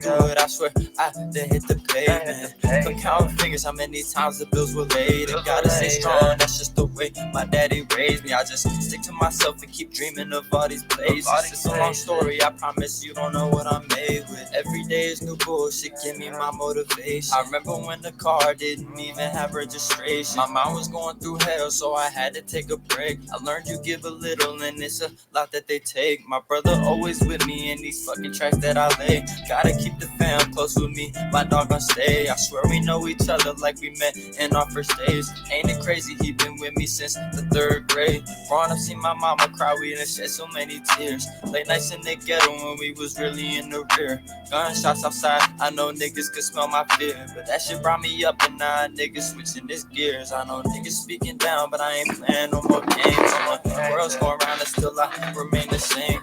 Do it, I swear, I then hit the pavement. Couldn't count fingers how many times the bills were laid. And gotta stay strong, that's just the way my daddy raised me. I just stick to myself and keep dreaming of all these places. It's a long story, I promise you don't know what I'm made with. Every day is new bullshit, give me my motivation. I remember when the car didn't even have registration. My mind was going through hell, so I had to take a break. I learned you give a little and it's a lot that they take. My brother always with me in these fucking tracks that I lay. Gotta keep the fam close with me, my dog gon' stay. I swear we know each other like we met in our first days. Ain't it crazy, he been with me since the 3rd grade. Growing up, seen my mama cry, we done shed so many tears. Late nights in the ghetto when we was really in the rear. Gunshots outside, I know niggas could smell my fear. But that shit brought me up and now niggas switching his gears. I know niggas speaking down, but I ain't playing no more games. The world's going around and still I remain the same.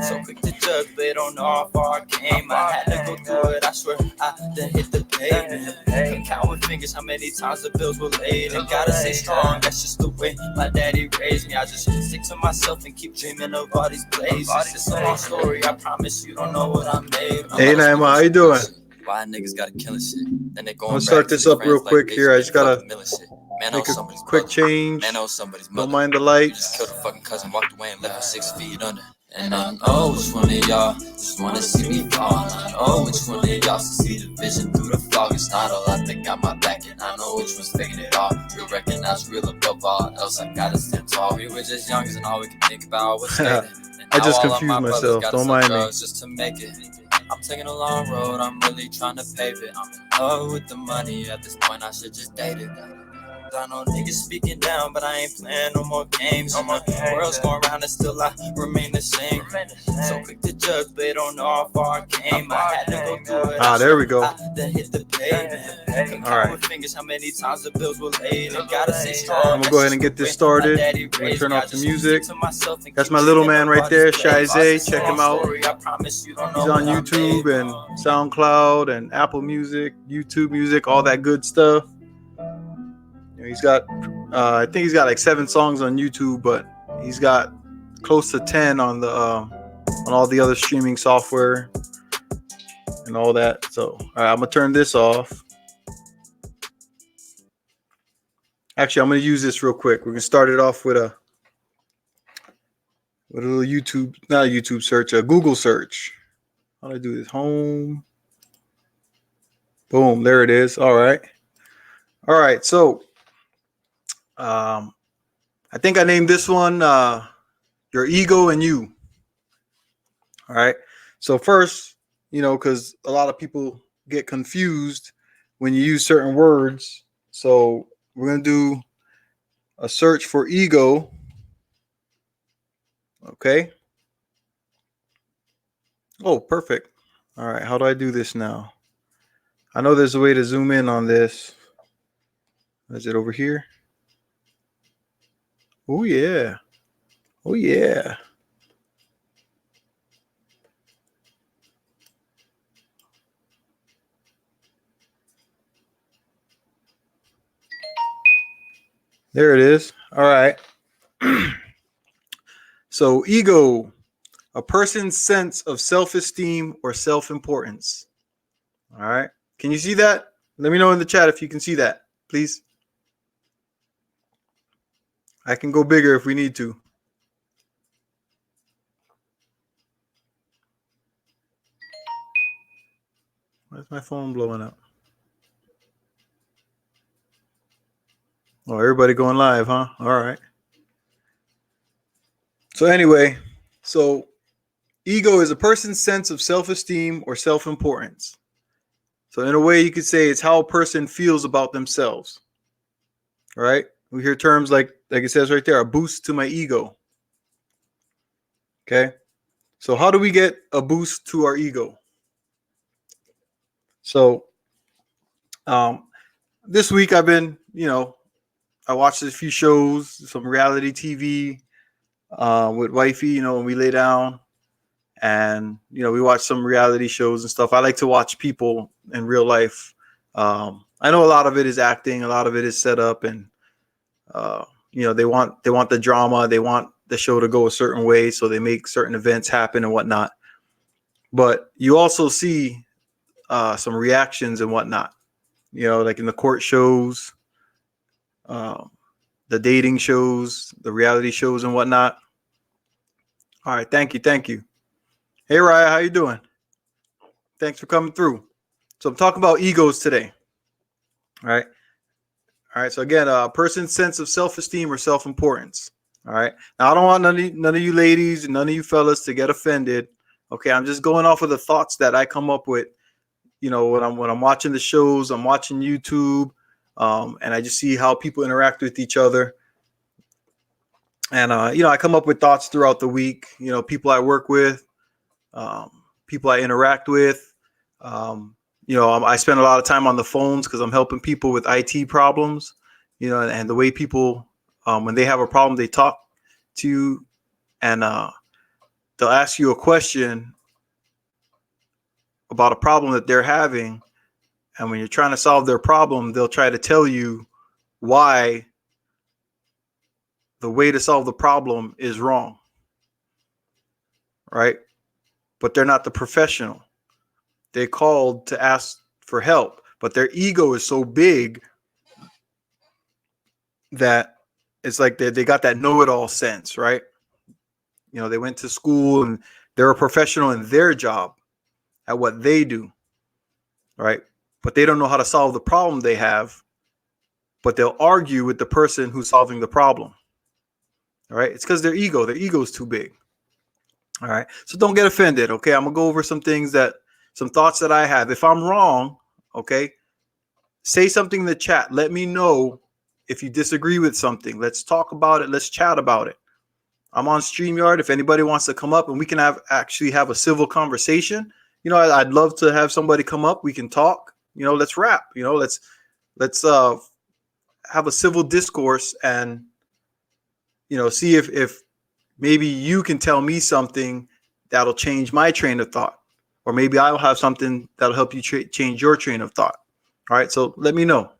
So quick to judge, but they don't know how far I came. I had to go through it, I swear, I then hit the pavement. Couldn't count with fingers how many times the bills were laid. And gotta stay strong, that's just the way my daddy raised me. I just stick to myself and keep dreaming of all these places. It's a long story, I promise you don't know what I made. Hey Naima, how you doing? Why niggas gotta kill shit? Then they I'm gonna start this up real quick here. I just gotta make a quick change. Don't mind the lights. Just killed a fucking cousin, walked away and left her 6 feet under. And I know which one of y'all just wanna see me fall. I know which one of y'all see the vision through the fog. It's not all I think got my back, and I know which one's faking it all. Real recognize real above all else. I gotta stand tall. We were just young and all we can think about was skating. I just confused myself. Don't mind me. Just to make it. I'm taking a long road. I'm really trying to pave it. I'm in love with the money. At this point, I should just date it. I know niggas speaking down, but I ain't playing no more games. The world's going around and still I remain the same. So quick to judge, but they don't know how far I came. I had to go through it. Ah, there we go. Then hit the pavement. All right. With fingers how many times the bills were laid. And gotta stay strong. I'm gonna go ahead and get this started. I'm gonna turn off the music. That's my little man right there, Shize. Check him out. He's on YouTube and SoundCloud and Apple Music, YouTube Music, all that good stuff. He's got, I think he's got like 7 songs on YouTube, but he's got close to 10 on the on all the other streaming software and all that. So, all right, I'm gonna turn this off. Actually, I'm gonna use this real quick. We're gonna start it off with a little YouTube, not a YouTube search, a Google search. How do I do this? Home. Boom, there it is. All right. So. I think I named this one Your Ego and You. All right. So first, because a lot of people get confused when you use certain words. So we're going to do a search for ego. Okay. Oh, perfect. All right. How do I do this now? I know there's a way to zoom in on this. Is it over here? Oh, yeah. Oh, yeah. There it is. All right. So, ego, a person's sense of self-esteem or self-importance. All right. Can you see that? Let me know in the chat if you can see that, please. I can go bigger if we need to. Why is my phone blowing up? Oh, everybody going live, huh? All right. So anyway, ego is a person's sense of self-esteem or self-importance. So in a way, you could say it's how a person feels about themselves. All right. We hear terms like it says right there, a boost to my ego. Okay. So how do we get a boost to our ego? So this week I've been, I watched a few shows, some reality TV with wifey, when we lay down and, we watch some reality shows and stuff. I like to watch people in real life. I know a lot of it is acting. A lot of it is set up and, they want the drama. They want the show to go a certain way. So they make certain events happen and whatnot. But you also see some reactions and whatnot. Like in the court shows, the dating shows, the reality shows and whatnot. All right, thank you. Hey, Raya, how you doing? Thanks for coming through. So I'm talking about egos today. All right. So again, a person's sense of self-esteem or self-importance. All right. Now I don't want none of you ladies and none of you fellas to get offended. Okay, I'm just going off of the thoughts that I come up with. When I'm watching the shows, I'm watching YouTube, and I just see how people interact with each other. And I come up with thoughts throughout the week. People I work with, people I interact with. I spend a lot of time on the phones because I'm helping people with IT problems. And the way people, when they have a problem, they talk to you, and they'll ask you a question about a problem that they're having. And when you're trying to solve their problem, they'll try to tell you why the way to solve the problem is wrong. Right? But they're not the professional. They called to ask for help, but their ego is so big that it's like they got that know-it-all sense, right? They went to school and they're a professional in their job at what they do, right? But they don't know how to solve the problem they have, but they'll argue with the person who's solving the problem. All right. It's because their ego is too big. All right. So don't get offended. Okay. I'm going to go over some thoughts that I have. If I'm wrong, okay, say something in the chat. Let me know if you disagree with something. Let's talk about it. Let's chat about it. I'm on StreamYard. If anybody wants to come up and we can actually have a civil conversation, I'd love to have somebody come up. We can talk. Let's rap. Let's have a civil discourse and see if maybe you can tell me something that'll change my train of thought, or maybe I'll have something that'll help you change your train of thought. All right. So let me know.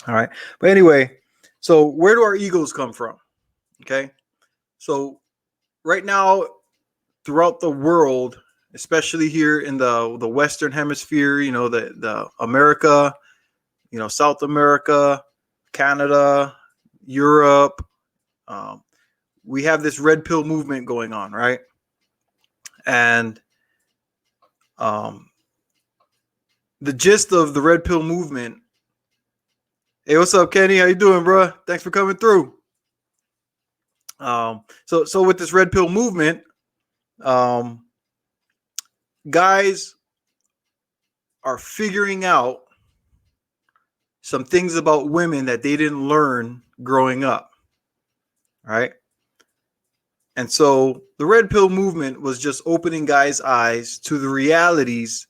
All right. But anyway, so where do our egos come from? Okay. So right now, throughout the world, especially here in the Western Hemisphere, the America, South America, Canada, Europe, we have this red pill movement going on, right? And the gist of the red pill movement. Hey, what's up, Kenny? How you doing, bro? Thanks for coming through. So with this red pill movement, guys are figuring out some things about women that they didn't learn growing up, right? And so the red pill movement was just opening guys' eyes to the realities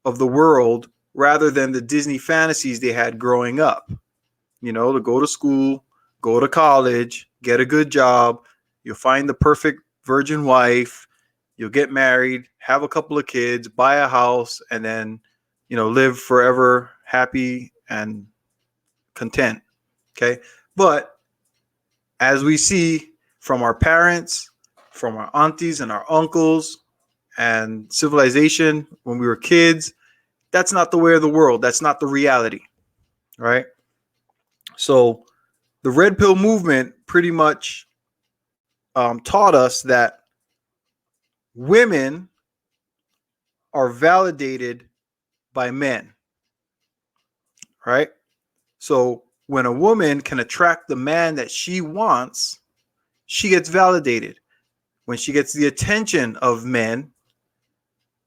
of the world rather than the Disney fantasies they had growing up. To go to school, go to college, get a good job, you'll find the perfect virgin wife, you'll get married, have a couple of kids, buy a house, and then, live forever happy and content. Okay. But as we see from our parents, from our aunties and our uncles and civilization when we were kids, that's not the way of the world. That's not the reality. Right. So the red pill movement pretty much taught us that women are validated by men, right? So when a woman can attract the man that she wants, she gets validated. When she gets the attention of men,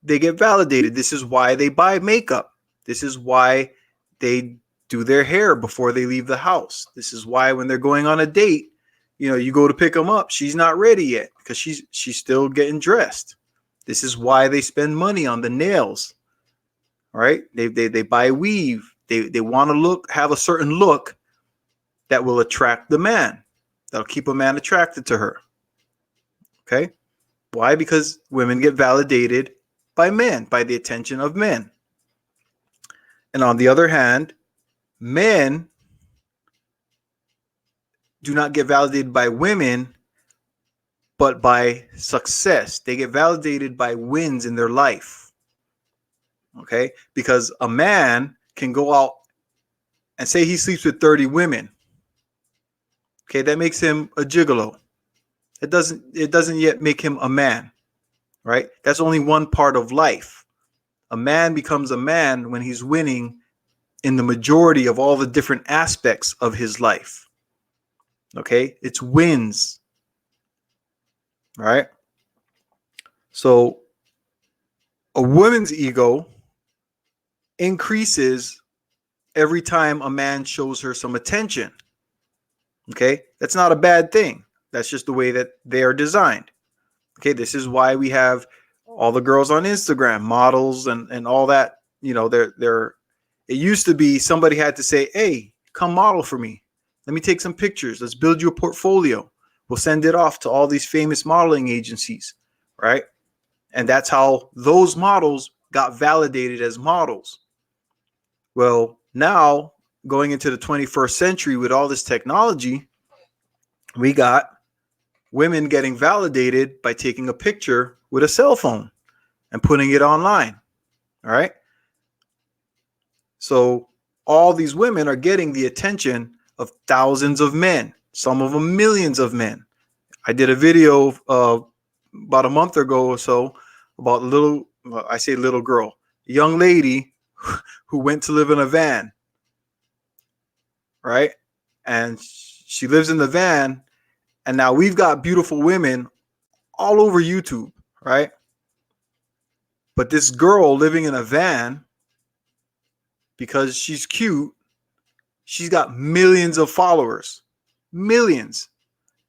they get validated. This is why they buy makeup. This is why they do their hair before they leave the house. This is why when they're going on a date, you go to pick them up, she's not ready yet because she's still getting dressed. This is why they spend money on the nails, right? They buy weave. They want to have a certain look that will attract the man. That'll keep a man attracted to her. Okay. Why? Because women get validated by men, by the attention of men. And on the other hand, men do not get validated by women, but by success. They get validated by wins in their life. Okay, because a man can go out and say he sleeps with 30 women. Okay, that makes him a gigolo. It doesn't yet make him a man, right? That's only one part of life. A man becomes a man when he's winning in the majority of all the different aspects of his life. Okay, it's wins, right? So a woman's ego increases every time a man shows her some attention. Okay, that's not a bad thing. That's just the way that they are designed. Okay, this is why we have all the girls on Instagram, models and all that. You know, they're it used to be somebody had to say, "Hey, come model for me. Let me take some pictures. Let's build you a portfolio. We'll send it off to all these famous modeling agencies," right? And that's how those models got validated as models. Well, now going into the 21st century with all this technology, we got women getting validated by taking a picture with a cell phone and putting it online. All right. So all these women are getting the attention of thousands of men, some of them millions of men. I did a video about a month ago or so about I say little girl, a young lady who went to live in a van, right? And she lives in the van, and now we've got beautiful women all over YouTube, right? But this girl living in a van, because she's cute, she's got millions of followers. Millions.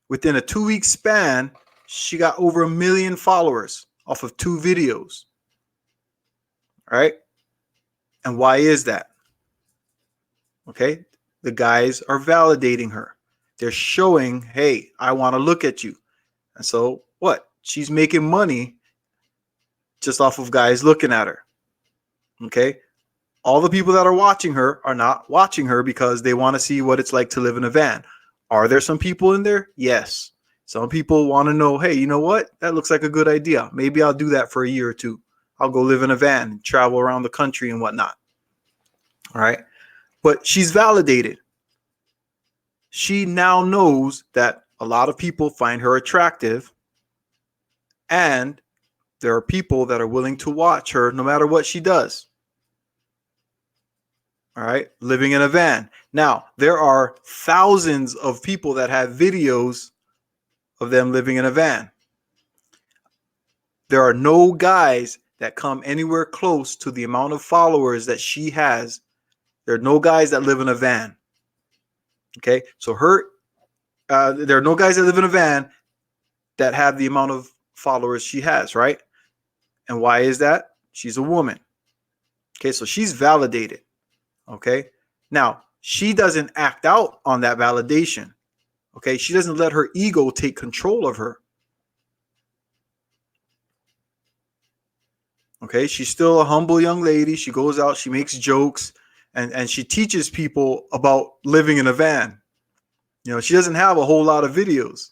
Within a 2-week span, she got over 1 million followers off of 2 videos. Right? And why is that? Okay? The guys are validating her. They're showing, hey, I want to look at you. And so what? She's making money just off of guys looking at her. Okay? All the people that are watching her are not watching her because they want to see what it's like to live in a van. Are there some people in there? Yes. Some people want to know, hey, you know what? That looks like a good idea. Maybe I'll do that for a year or two. I'll go live in a van and travel around the country and whatnot. All right. But she's validated. She now knows that a lot of people find her attractive, and there are people that are willing to watch her no matter what she does. All right, living in a van. Now, there are thousands of people that have videos of them living in a van. There are no guys that come anywhere close to the amount of followers that she has. There are no guys that live in a van. Okay, so there are no guys that live in a van that have the amount of followers she has, right? And why is that? She's a woman. Okay, so she's validated. Okay, now she doesn't act out on that validation. Okay, she doesn't let her ego take control of her. Okay, she's still a humble young lady. She goes out, she makes jokes, and she teaches people about living in a van. You know, she doesn't have a whole lot of videos.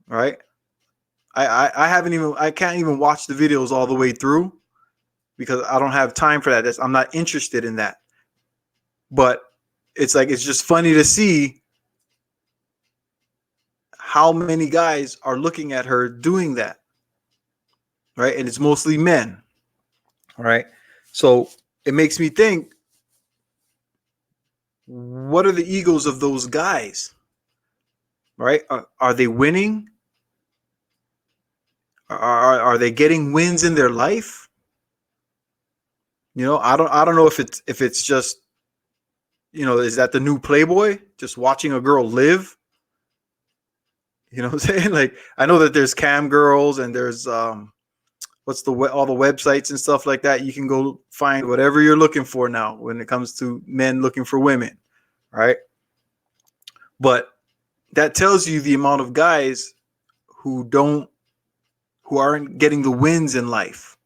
Right? I can't even watch the videos all the way through because I don't have time for that. I'm not interested in that. But it's just funny to see how many guys are looking at her doing that. Right? And it's mostly men. Right? So it makes me think, what are the egos of those guys? Right? Are they winning? Are they getting wins in their life? You know, I don't know if it's just, you know, is that the new Playboy? Just watching a girl live? You know what I'm saying? Like, I know that there's cam girls and there's all the websites and stuff like that. You can go find whatever you're looking for now when it comes to men looking for women, right? But that tells you the amount of guys who aren't getting the wins in life.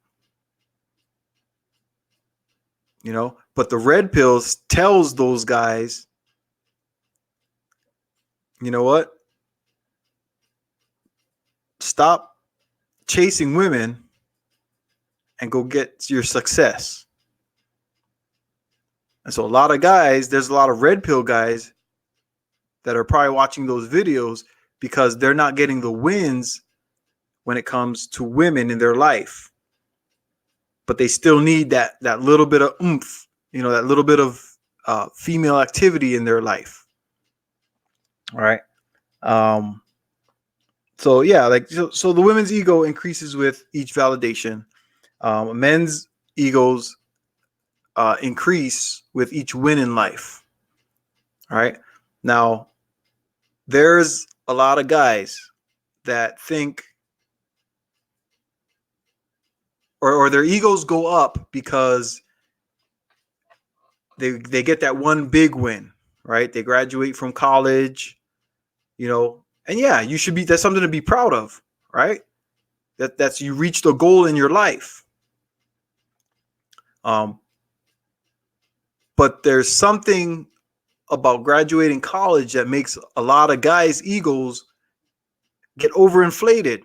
You know, but the red pills tells those guys, you know what? Stop chasing women and go get your success. And so a lot of guys, there's a lot of red pill guys that are probably watching those videos because they're not getting the wins when it comes to women in their life. But they still need that little bit of oomph, that little bit of female activity in their life. All right. So yeah, so the women's ego increases with each validation. Men's egos increase with each win in life. All right. Now, there's a lot of guys that think, or their egos go up because they get that one big win, right? They graduate from college, and yeah, you should be, that's something to be proud of, right? That's you reached a goal in your life. But there's something about graduating college that makes a lot of guys' egos get overinflated.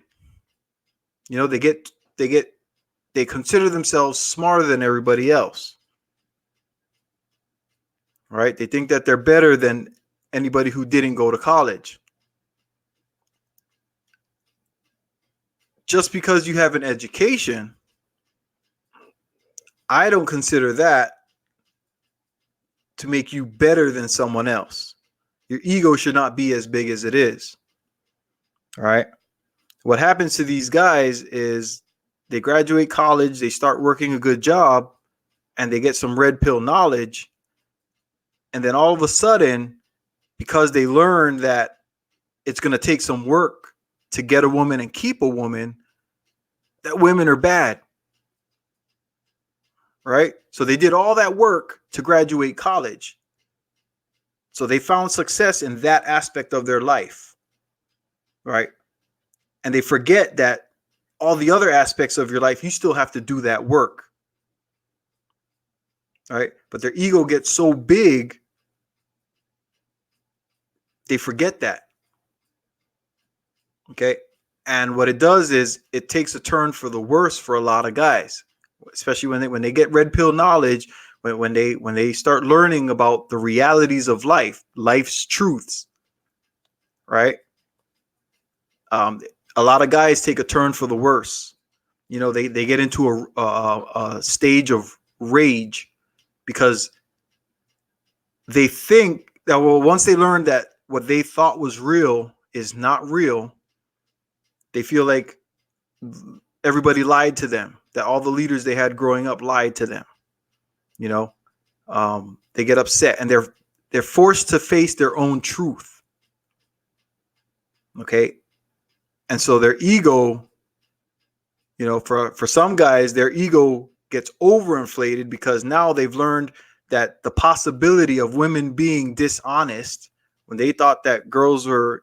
They consider themselves smarter than everybody else. Right? They think that they're better than anybody who didn't go to college. Just because you have an education, I don't consider that to make you better than someone else. Your ego should not be as big as it is. All right. What happens to these guys is they graduate college, they start working a good job, and they get some red pill knowledge. And then all of a sudden, because they learn that it's going to take some work to get a woman and keep a woman, that women are bad. Right? So they did all that work to graduate college. So they found success in that aspect of their life. Right? And they forget that all the other aspects of your life, you still have to do that work. Right? But their ego gets so big, they forget that. Okay? And what it does is it takes a turn for the worse for a lot of guys, especially when they get red pill knowledge, when they start learning about the realities of life's truths, right? A lot of guys take a turn for the worse. They get into a stage of rage because they think that, well, once they learn that what they thought was real is not real, they feel like everybody lied to them, that all the leaders they had growing up lied to them. They get upset and they're forced to face their own truth. Okay. And so their ego, for some guys, their ego gets overinflated because now they've learned that the possibility of women being dishonest, when they thought that girls were,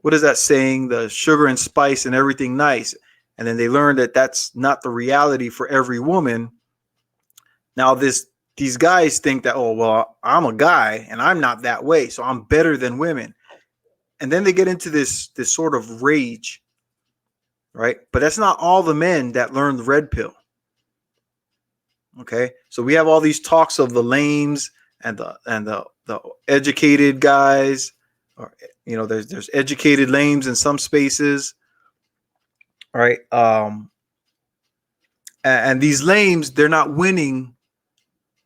what is that saying? The sugar and spice and everything nice. And then they learned that that's not the reality for every woman. Now these guys think that, oh, well, I'm a guy and I'm not that way, so I'm better than women. And then they get into this sort of rage, right? But that's not all the men that learn the red pill. Okay, so we have all these talks of the lames and the educated guys, or there's educated lames in some spaces, right? And these lames, they're not winning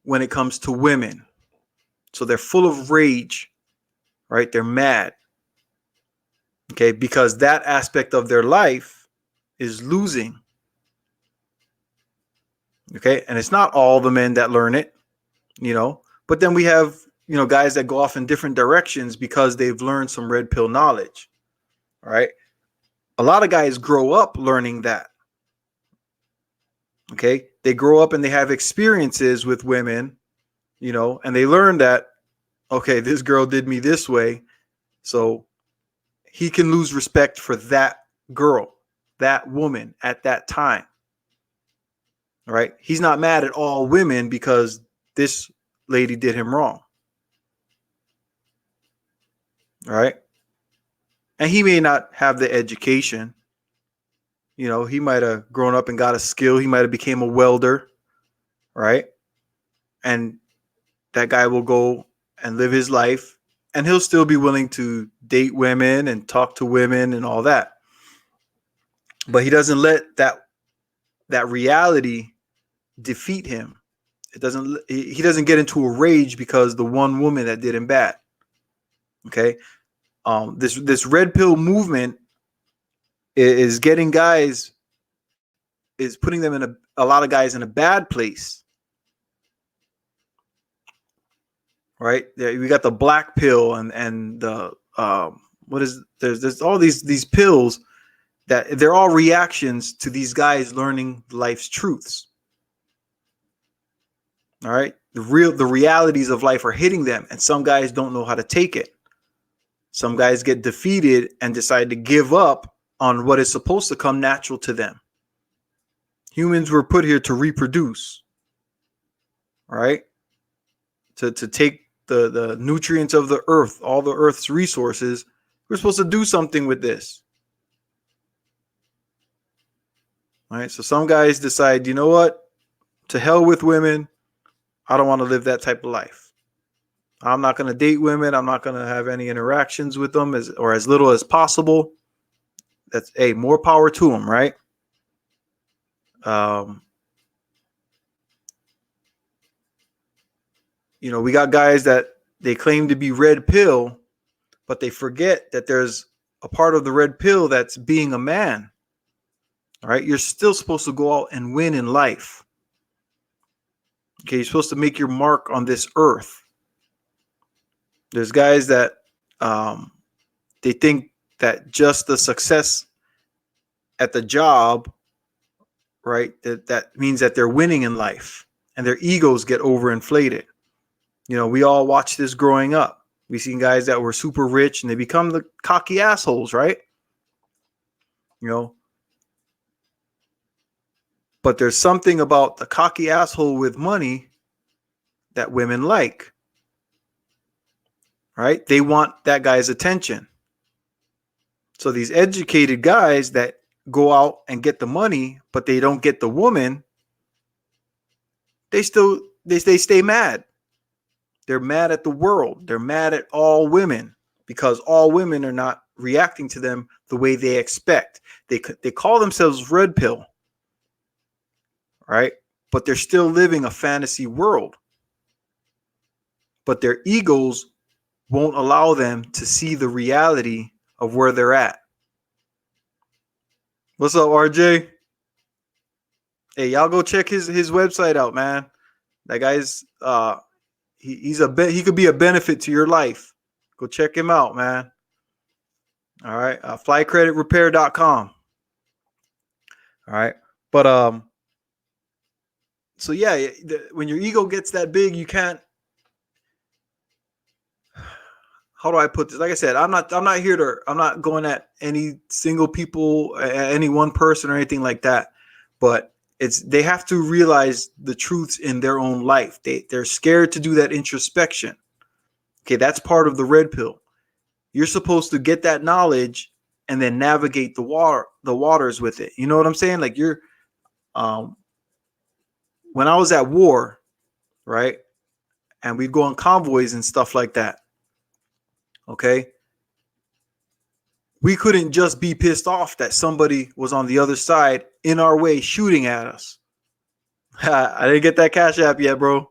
when it comes to women, so they're full of rage, right? They're mad, okay, because that aspect of their life is losing. Okay, and it's not all the men that learn it, but then we have, guys that go off in different directions because they've learned some red pill knowledge. All right. A lot of guys grow up learning that. Okay. They grow up and they have experiences with women, and they learn that, okay, this girl did me this way. So he can lose respect for that girl, that woman at that time. All right. He's not mad at all women because this lady did him wrong. All right. And he may not have the education, You know, he might have grown up and got a skill. He might have became a welder, right? And that guy will go and live his life, and he'll still be willing to date women and talk to women and all that. But he doesn't let that reality defeat him. He doesn't get into a rage because the one woman that did him bad. Okay. This red pill movement is getting guys, is putting them in a lot of guys in a bad place. Right? We got the black pill and the what is there's all these pills that they're all reactions to these guys learning life's truths. All right. The realities of life are hitting them, and some guys don't know how to take it. Some guys get defeated and decide to give up on what is supposed to come natural to them. Humans were put here to reproduce, right? To take the nutrients of the earth, all the earth's resources. We're supposed to do something with this. All right. So some guys decide, you know what? To hell with women. I don't want to live that type of life. I'm not going to date women. I'm not going to have any interactions with them as little as possible. That's more power to them, right? You know, we got guys that they claim to be red pill, but they forget that there's a part of the red pill that's being a man. All right. You're still supposed to go out and win in life. Okay. You're supposed to make your mark on this earth. There's guys that they think that just the success at the job, right, that means that they're winning in life, and their egos get overinflated. You know, we all watched this growing up. We seen guys that were super rich and they become the cocky assholes, right? You know, but there's something about the cocky asshole with money that women like. Right? They want that guy's attention. So these educated guys that go out and get the money, but they don't get the woman, they stay mad. They're mad at the world. They're mad at all women because all women are not reacting to them the way they expect. They call themselves red pill, right? But they're still living a fantasy world. But their egos won't allow them to see the reality of where they're at. What's up, RJ? Hey, y'all go check his website out, man. That guy's he could be a benefit to your life. Go check him out, man. All right, flycreditrepair.com. All right, but so yeah, when your ego gets that big, you can't. How do I put this? Like I said, I'm not going at any single people, any one person or anything like that. But they have to realize the truths in their own life. They're scared to do that introspection. Okay, that's part of the red pill. You're supposed to get that knowledge and then navigate the waters with it. You know what I'm saying? Like when I was at war, right? And we'd go on convoys and stuff like that. Okay. We couldn't just be pissed off that somebody was on the other side in our way shooting at us. I didn't get that Cash App yet, bro.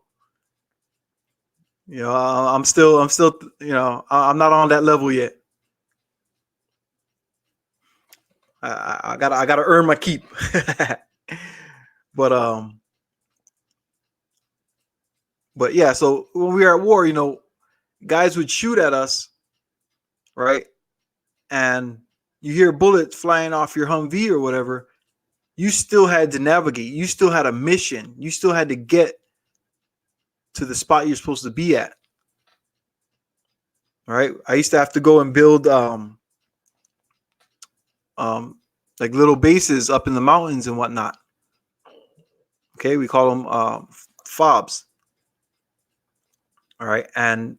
You know, I'm still, you know, I'm not on that level yet. I gotta earn my keep. But yeah, so when we were at war, you know, guys would shoot at us, right? And you hear bullets flying off your Humvee or whatever. You still had to navigate. You still had a mission. You still had to get to the spot you're supposed to be at. All right. I used to have to go and build like little bases up in the mountains and whatnot. Okay, we call them fobs. All right, and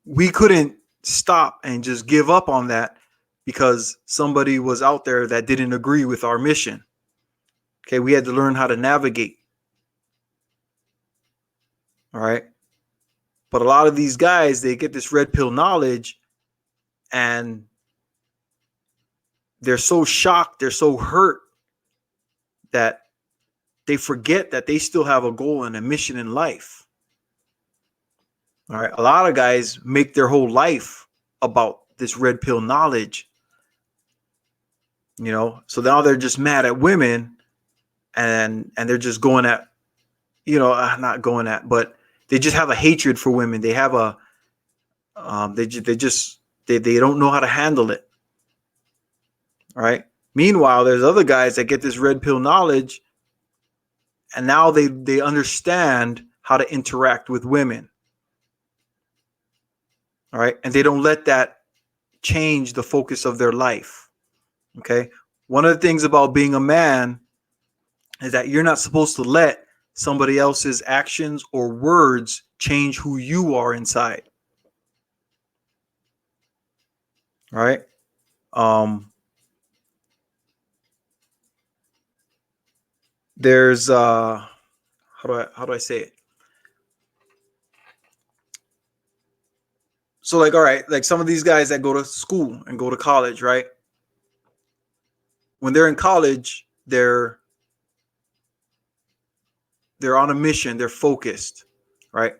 we couldn't stop and just give up on that because somebody was out there that didn't agree with our mission. Okay, we had to learn how to navigate. All right. But a lot of these guys, they get this red pill knowledge and they're so shocked, they're so hurt that they forget that they still have a goal and a mission in life. All right. A lot of guys make their whole life about this red pill knowledge. So now they're just mad at women and they're just going at, not going at, but they just have a hatred for women. They have a, they don't know how to handle it. All right. Meanwhile, there's other guys that get this red pill knowledge and now they understand how to interact with women. All right. And they don't let that change the focus of their life. Okay. One of the things about being a man is that you're not supposed to let somebody else's actions or words change who you are inside. All right. There's how do I say it? So like, all right, like some of these guys that go to school and go to college, right? When they're in college, they're on a mission, they're focused, right?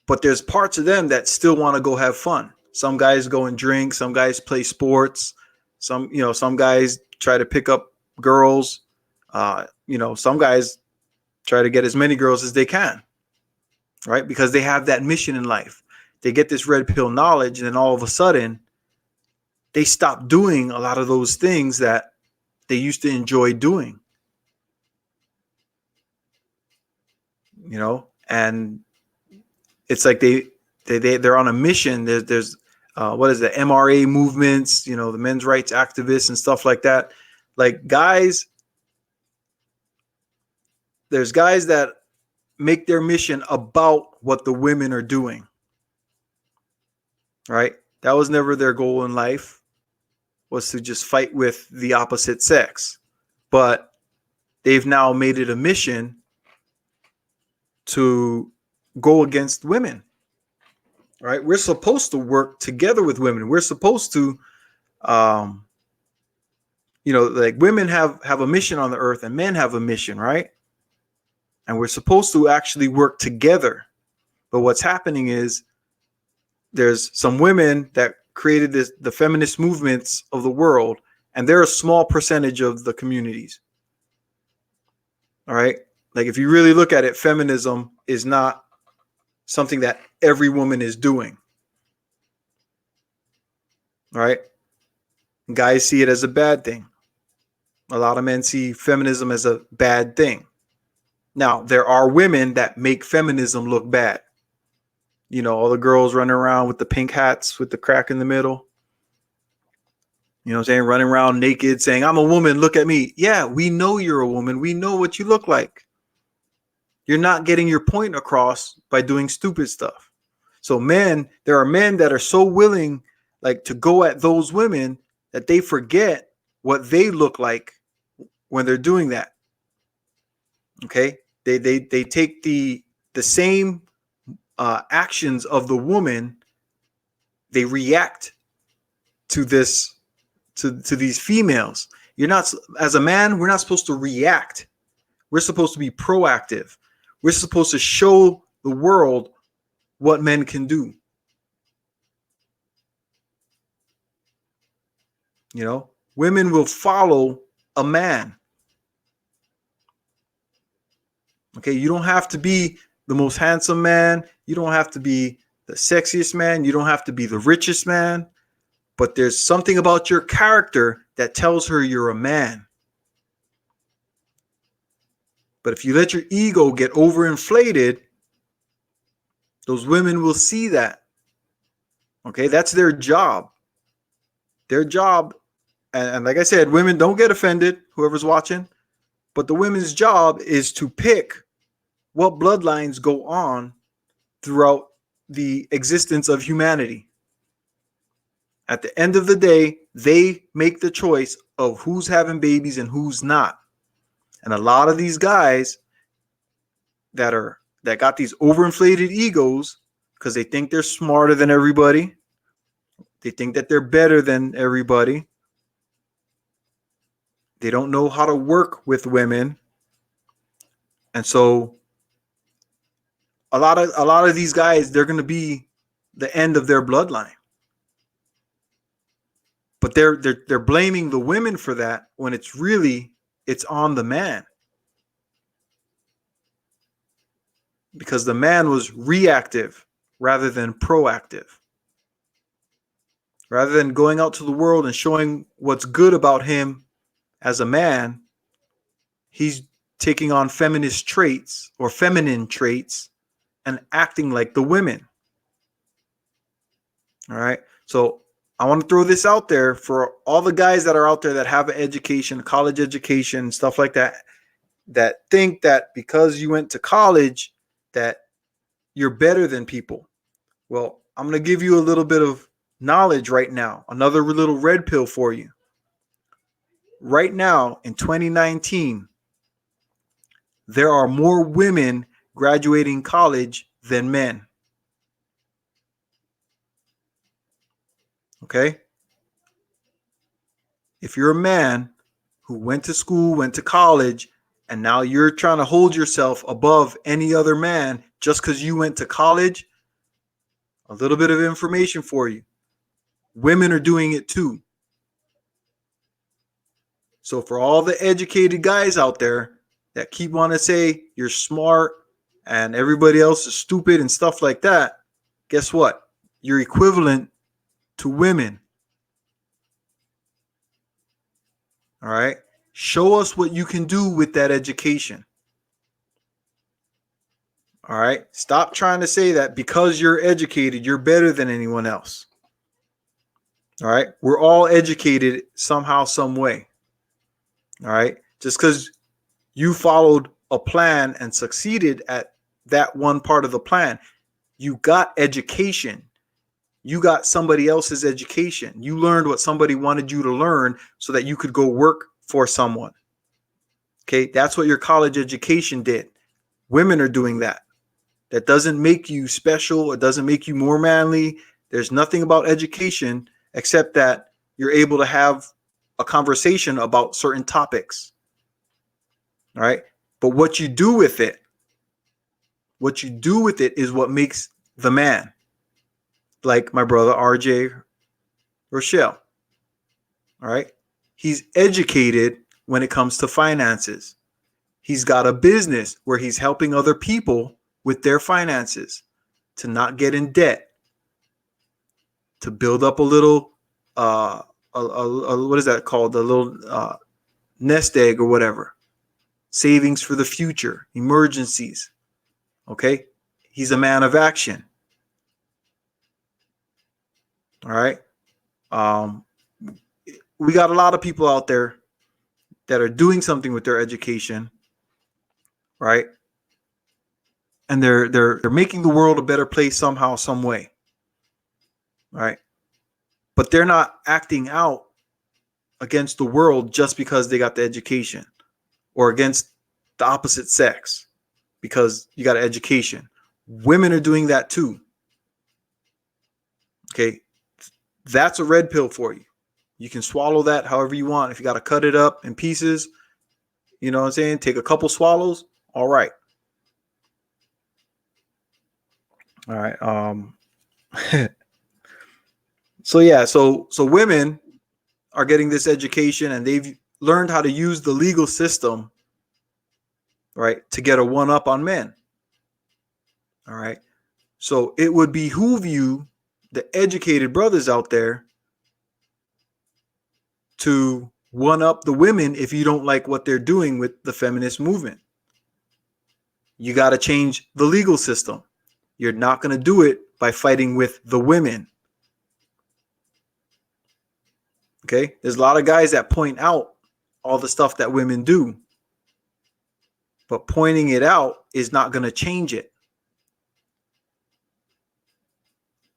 But there's parts of them that still want to go have fun. Some guys go and drink, some guys play sports, some guys try to pick up girls, some guys try to get as many girls as they can, right? Because they have that mission in life. They get this red pill knowledge, and then all of a sudden they stop doing a lot of those things that they used to enjoy doing. And it's like they're on a mission. There's what is the MRA movements, the men's rights activists and stuff like that. Like guys, there's guys that make their mission about what the women are doing. Right? That was never their goal in life, was to just fight with the opposite sex. But they've now made it a mission to go against women. Right? We're supposed to work together with women. We're supposed to, like women have a mission on the earth and men have a mission, right? And we're supposed to actually work together. But what's happening is there's some women that created the feminist movements of the world, and they're a small percentage of the communities. All right. Like if you really look at it, feminism is not something that every woman is doing. All right. Guys see it as a bad thing. A lot of men see feminism as a bad thing. Now, there are women that make feminism look bad. All the girls running around with the pink hats with the crack in the middle. You know what I'm saying? Running around naked saying, I'm a woman, look at me. Yeah, we know you're a woman. We know what you look like. You're not getting your point across by doing stupid stuff. So there are men that are so willing like to go at those women that they forget what they look like when they're doing that. Okay? They take the same actions of the woman, they react to this, to these females. You're not, as a man, we're not supposed to react. We're supposed to be proactive. We're supposed to show the world what men can do. Women will follow a man. Okay, you don't have to be the most handsome man. You don't have to be the sexiest man. You don't have to be the richest man. But there's something about your character that tells her you're a man. But if you let your ego get overinflated, those women will see that. Okay, that's their job. Their job, and like I said, women, don't get offended, whoever's watching, but the women's job is to pick what bloodlines go on throughout the existence of humanity. At the end of the day, they make the choice of who's having babies and who's not. And a lot of these guys that got these overinflated egos because they think they're smarter than everybody, they think that they're better than everybody, they don't know how to work with women. And so a lot of these guys, they're going to be the end of their bloodline. But they're blaming the women for that when it's on the man. Because the man was reactive rather than proactive. Rather than going out to the world and showing what's good about him as a man, he's taking on feminist traits or feminine traits and acting like the women. All right. So I want to throw this out there for all the guys that are out there that have an education, college education, stuff like that, that think that because you went to college that you're better than people. Well, I'm going to give you a little bit of knowledge right now, another little red pill for you. Right now in 2019, there are more women graduating college than men. Okay? If you're a man who went to school, went to college, and now you're trying to hold yourself above any other man just because you went to college, a little bit of information for you. Women are doing it too. So for all the educated guys out there that keep wanting to say you're smart and everybody else is stupid and stuff like that, guess what? You're equivalent to women. All right? Show us what you can do with that education. All right? Stop trying to say that because you're educated, you're better than anyone else. All right? We're all educated somehow, some way. All right? Just because you followed a plan and succeeded at that one part of the plan, you got education. You got somebody else's education. You learned what somebody wanted you to learn so that you could go work for someone. Okay, that's what your college education did. Women are doing that. That doesn't make you special. It doesn't make you more manly. There's nothing about education except that you're able to have a conversation about certain topics. All right. But what you do with it is what makes the man. Like my brother RJ Rochelle. All right. He's educated when it comes to finances. He's got a business where he's helping other people with their finances to not get in debt, to build up a little, what is that called? A little nest egg or whatever. Savings for the future, emergencies. Okay. He's a man of action. All right. We got a lot of people out there that are doing something with their education, right? And they're making the world a better place somehow, some way, right? But they're not acting out against the world just because they got the education, or against the opposite sex because you got an education. Women are doing that too. Okay, that's a red pill for you. You can swallow that however you want. If you got to cut it up in pieces, you know what I'm saying? Take a couple swallows. All right. All right. So yeah, so women are getting this education and they've learned how to use the legal system, right, to get a one up on men. All right. So it would behoove you, the educated brothers out there, to one up the women if you don't like what they're doing with the feminist movement. You got to change the legal system. You're not going to do it by fighting with the women. Okay? There's a lot of guys that point out all the stuff that women do. But pointing it out is not going to change it.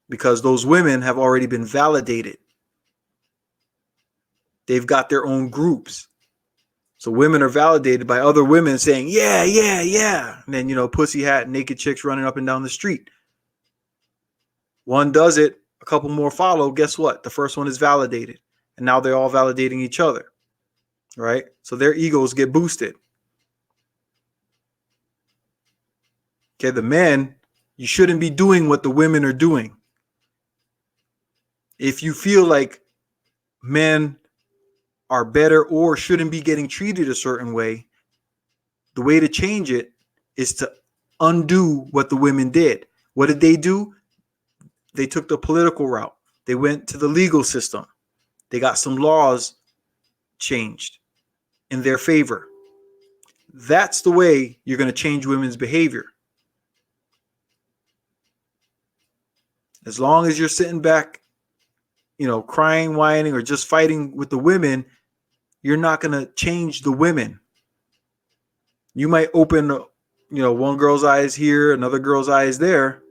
Because those women have already been validated. they've got their own groups. So women are validated by other women saying, yeah, yeah, yeah. And then, pussy hat, naked chicks running up and down the street. One does it, a couple more follow. Guess what? The first one is validated. And now they're all validating each other. Right? So their egos get boosted. Okay, the men, you shouldn't be doing what the women are doing. If you feel like men are better or shouldn't be getting treated a certain way, the way to change it is to undo what the women did. What did they do? They took the political route. They went to the legal system. They got some laws changed in their favor. That's the way you're going to change women's behavior. As long as you're sitting back, crying, whining, or just fighting with the women, you're not going to change the women. You might open, one girl's eyes here, another girl's eyes there,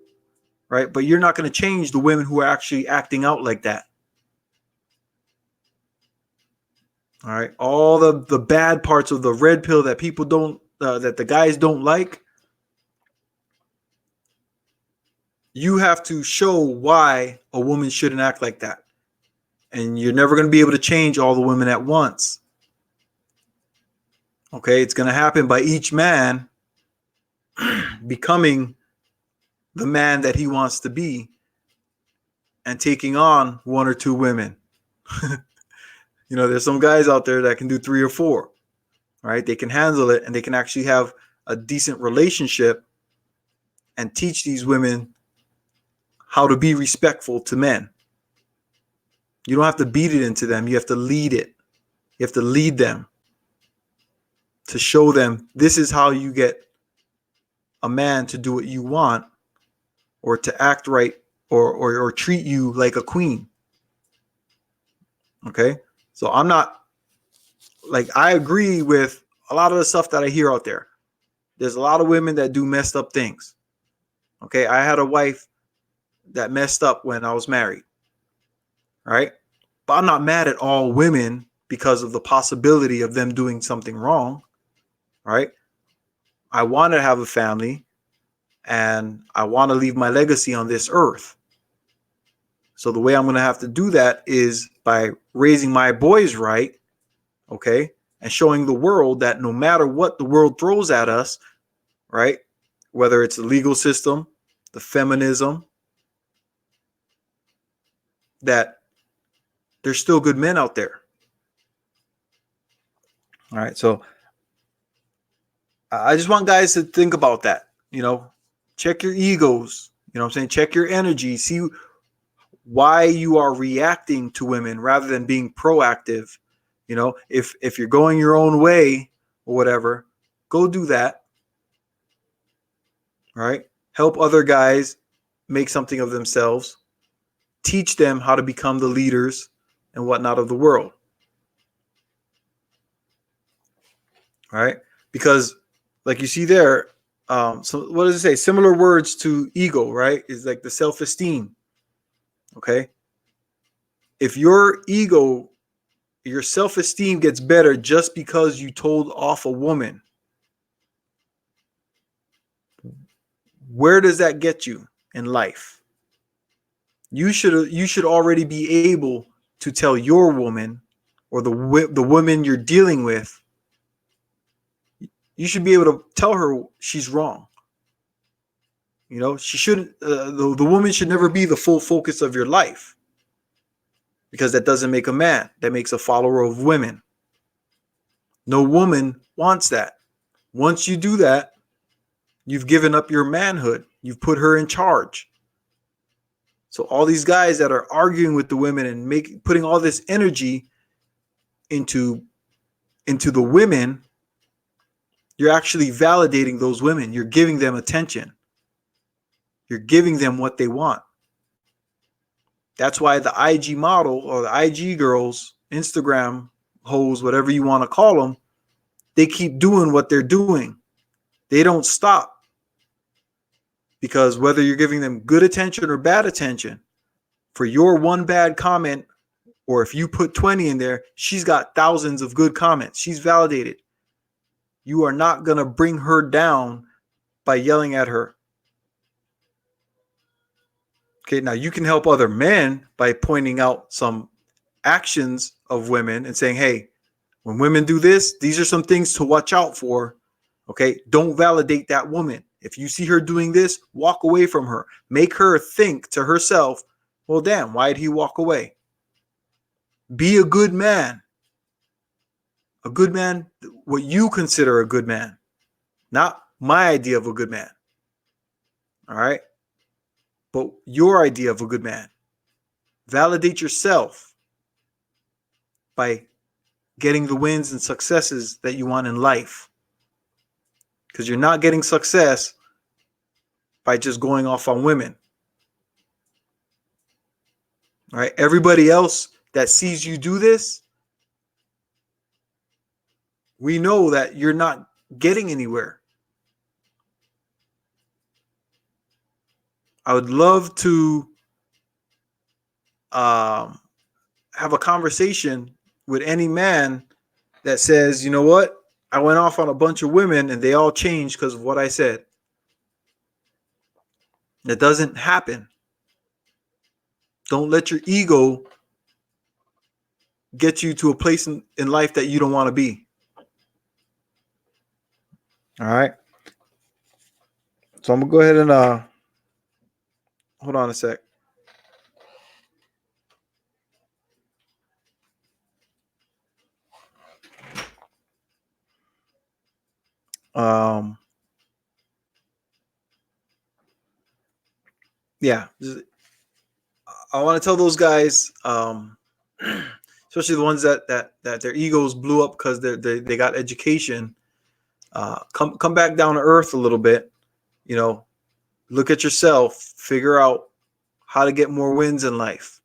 right? But you're not going to change the women who are actually acting out like that. All right. All the bad parts of the red pill that people don't, that the guys don't like, you have to show why a woman shouldn't act like that. And you're never going to be able to change all the women at once. Okay, it's going to happen by each man becoming the man that he wants to be and taking on one or two women. There's some guys out there that can do 3 or 4, right? They can handle it and they can actually have a decent relationship and teach these women how to be respectful to men. You don't have to beat it into them. You have to lead it. You have to lead them to show them this is how you get a man to do what you want or to act right or treat you like a queen. Okay? So I'm not I agree with a lot of the stuff that I hear out there. There's a lot of women that do messed up things. Okay? I had a wife that messed up when I was married. Right? But I'm not mad at all women because of the possibility of them doing something wrong. Right? I want to have a family and I want to leave my legacy on this earth. So the way I'm going to have to do that is by raising my boys right, okay, and showing the world that no matter what the world throws at us, right, whether it's the legal system, the feminism, that there's still good men out there. All right, so I just want guys to think about that. Check your egos. Check your energy. See why you are reacting to women rather than being proactive. If you're going your own way or whatever, go do that. Right? Help other guys make something of themselves. Teach them how to become the leaders and whatnot of the world. Right? Because like you see there, so what does it say? Similar words to ego, right? Is like the self-esteem. Okay. If your ego, your self-esteem gets better just because you told off a woman, where does that get you in life? You should already be able to tell your woman or the woman you're dealing with. You should be able to tell her she's wrong. She shouldn't. The woman should never be the full focus of your life, because that doesn't make a man. That makes a follower of women. No woman wants that. Once you do that, you've given up your manhood. You've put her in charge. So all these guys that are arguing with the women and putting all this energy into the women, you're actually validating those women. You're giving them attention. You're giving them what they want. That's why the IG model or the IG girls, Instagram hoes, whatever you want to call them, they keep doing what they're doing. They don't stop. Because whether you're giving them good attention or bad attention, for your one bad comment or if you put 20 in there, she's got thousands of good comments. She's validated. You are not going to bring her down by yelling at her. Okay, now you can help other men by pointing out some actions of women and saying, hey, when women do this, these are some things to watch out for. Okay, don't validate that woman. If you see her doing this, walk away from her. Make her think to herself, well, damn, why did he walk away? Be a good man. A good man, what you consider a good man, not my idea of a good man. All right, but your idea of a good man. Validate yourself by getting the wins and successes that you want in life. Because you're not getting success by just going off on women. All right. Everybody else that sees you do this, we know that you're not getting anywhere. I would love to have a conversation with any man that says, you know what? I went off on a bunch of women and they all changed because of what I said. That doesn't happen. Don't let your ego get you to a place in life that you don't want to be. All right. So I'm going to go ahead and hold on a sec. Yeah. I want to tell those guys, especially the ones that their egos blew up because they got education. Come back down to earth a little bit. You know, look at yourself. Figure out how to get more wins in life.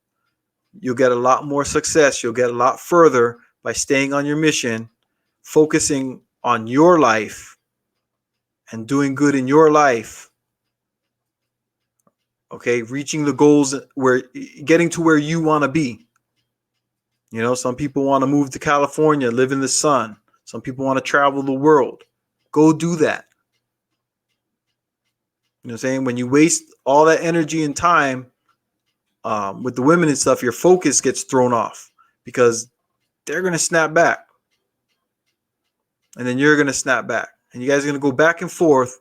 You'll get a lot more success. You'll get a lot further by staying on your mission, focusing on your life, and doing good in your life. Okay, reaching the goals, where getting to where you want to be. You know, some people want to move to California, live in the sun. Some people want to travel the world. Go do that. You know what I'm saying? When you waste all that energy and time with the women and stuff, your focus gets thrown off because they're going to snap back. And then you're going to snap back. And you guys are going to go back and forth.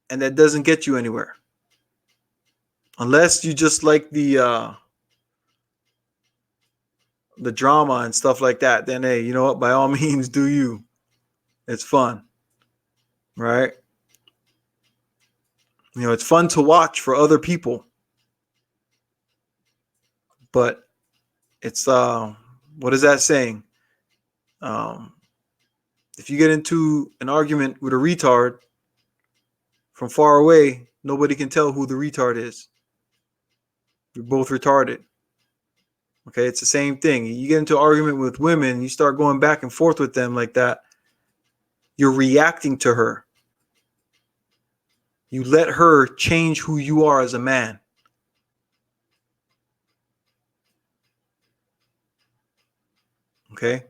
And that doesn't get you anywhere. Unless you just like the drama and stuff like that, then hey, you know what? By all means, do you. It's fun. Right? You know, it's fun to watch for other people. But it's what is that saying? If you get into an argument with a retard from far away, nobody can tell who the retard is. You're both retarded. Okay, it's the same thing. You get into an argument with women, you start going back and forth with them like that. You're reacting to her. You let her change who you are as a man. Okay?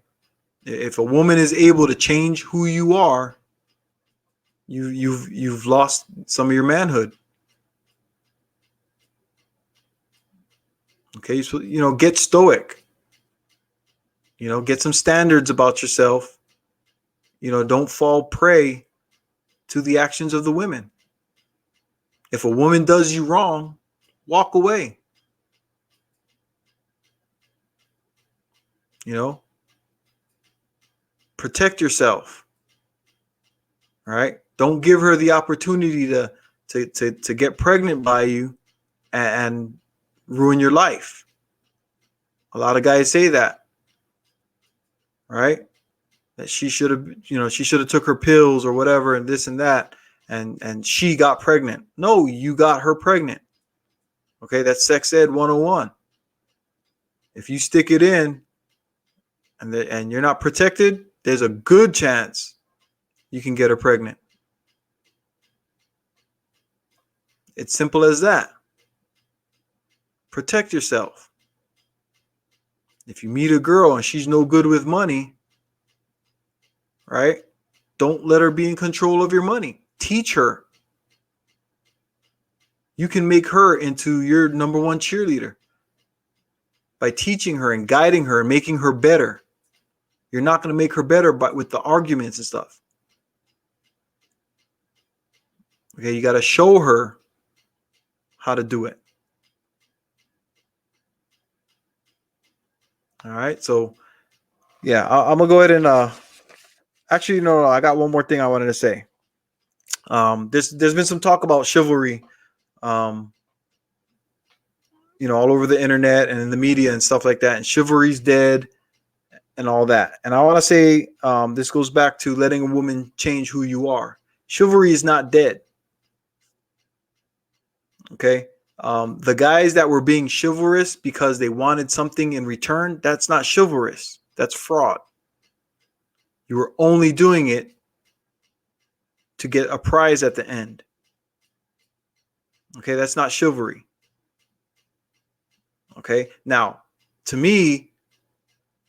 If a woman is able to change who you are, you've lost some of your manhood. Okay, so you know, get stoic. You know, get some standards about yourself. You know, don't fall prey to the actions of the women. If a woman does you wrong, walk away. You know, protect yourself. All right. Don't give her the opportunity to get pregnant by you and ruin your life. A lot of guys say that. Right? That she should have took her pills or whatever and this and that, and she got pregnant. No, you got her pregnant. Okay, that's sex ed 101. If you stick it in and you're not protected, there's a good chance you can get her pregnant. It's simple as that. Protect yourself. If you meet a girl and she's no good with money, right? Don't let her be in control of your money. Teach her. You can make her into your number one cheerleader by teaching her and guiding her and making her better. You're not going to make her better with the arguments and stuff. Okay, you got to show her how to do it. All right, so yeah, I'm gonna go ahead and actually no, I got one more thing I wanted to say. There's been some talk about chivalry, all over the internet and in the media and stuff like that, and chivalry's dead and all that. And I want to say this goes back to letting a woman change who you are. Chivalry is not dead. Okay. The guys that were being chivalrous because they wanted something in return, that's not chivalrous. That's fraud. You were only doing it to get a prize at the end. Okay, that's not chivalry. Okay, now, to me,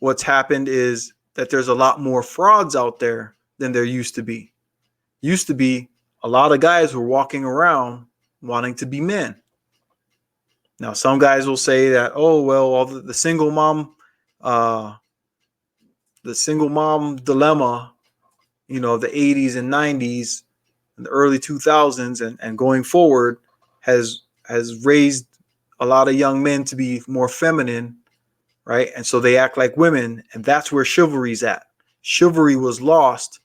what's happened is that there's a lot more frauds out there than there used to be. Used to be a lot of guys were walking around wanting to be men. Now, some guys will say that, oh, well, all the single mom dilemma, the 80s and 90s and the early 2000s and going forward has raised a lot of young men to be more feminine, right? And so they act like women, and that's where chivalry's at. Chivalry was lost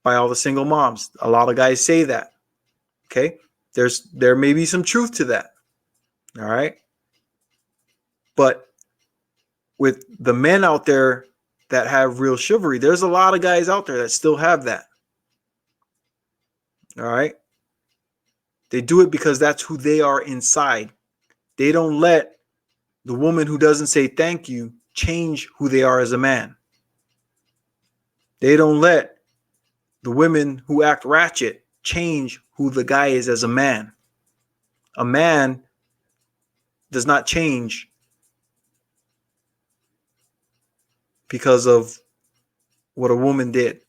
by all the single moms. A lot of guys say that. Okay? There may be some truth to that. All right? But with the men out there that have real chivalry, there's a lot of guys out there that still have that. All right? They do it because that's who they are inside. They don't let the woman who doesn't say thank you change who they are as a man. They don't let the women who act ratchet change who the guy is as a man. A man does not change because of what a woman did.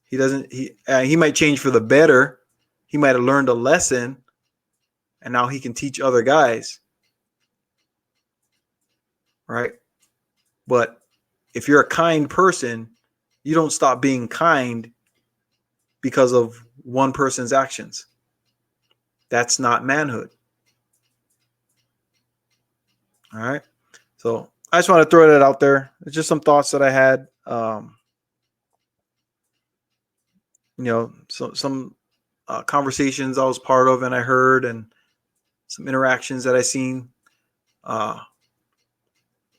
He doesn't. He might change for the better. He might have learned a lesson, and now he can teach other guys. Right? But if you're a kind person, you don't stop being kind because of one person's actions. That's not manhood. All right. So I just want to throw that out there. It's just some thoughts that I had. Some conversations I was part of and I heard, and some interactions that I seen.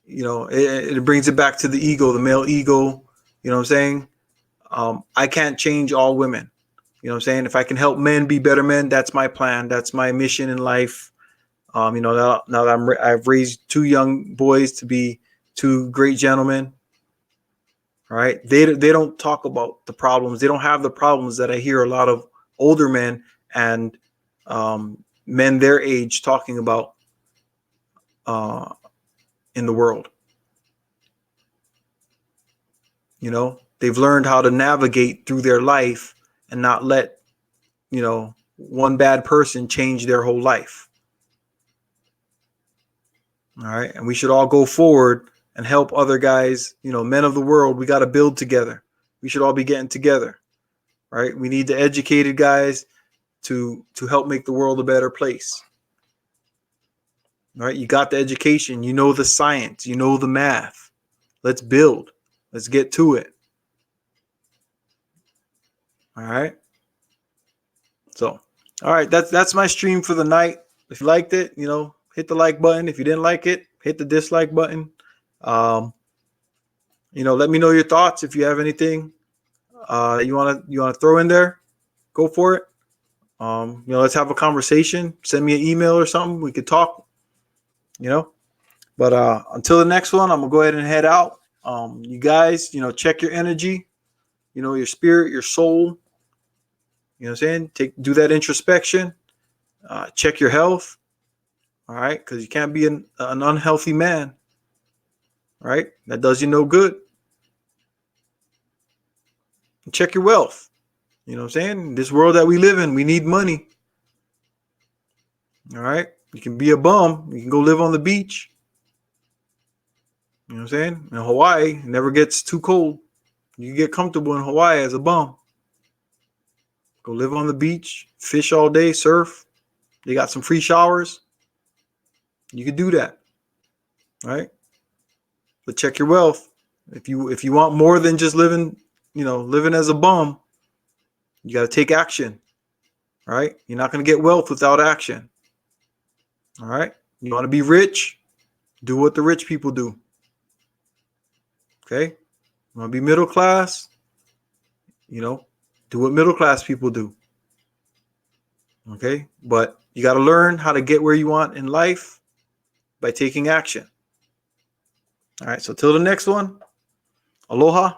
It brings it back to the ego, the male ego. You know what I'm saying? I can't change all women. You know what I'm saying? If I can help men be better men, that's my plan. That's my mission in life. Now that I've raised two young boys to be two great gentlemen. All right. They don't talk about the problems. They don't have the problems that I hear a lot of older men and men their age talking about in the world. They've learned how to navigate through their life and not let, one bad person change their whole life. All right. And we should all go forward and help other guys, men of the world. We got to build together. We should all be getting together. Right. We need the educated guys to help make the world a better place. All right. You got the education, the science, the math. Let's build. Let's get to it. All right. So, all right. That's my stream for the night. If you liked it, hit the like button. If you didn't like it, hit the dislike button. Let me know your thoughts. If you have anything you want to throw in there, go for it. Let's have a conversation. Send me an email or something. We could talk. But until the next one, I'm gonna go ahead and head out. You guys, check your energy. Your spirit, your soul. You know what I'm saying? Do that introspection. Check your health. All right, because you can't be an unhealthy man. right? That does you no good. Check your wealth. You know what I'm saying? This world that we live in, we need money. All right? You can be a bum. You can go live on the beach. You know what I'm saying? In Hawaii, it never gets too cold. You can get comfortable in Hawaii as a bum. Go live on the beach, fish all day, surf. They got some free showers. You could do that. Right? But check your wealth. If you want more than just living as a bum, you got to take action. Right? You're not going to get wealth without action. All right? You want to be rich? Do what the rich people do. Okay? You want to be middle class? Do what middle class people do. Okay? But you got to learn how to get where you want in life by taking action. All right? So till the next one, aloha.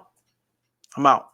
I'm out.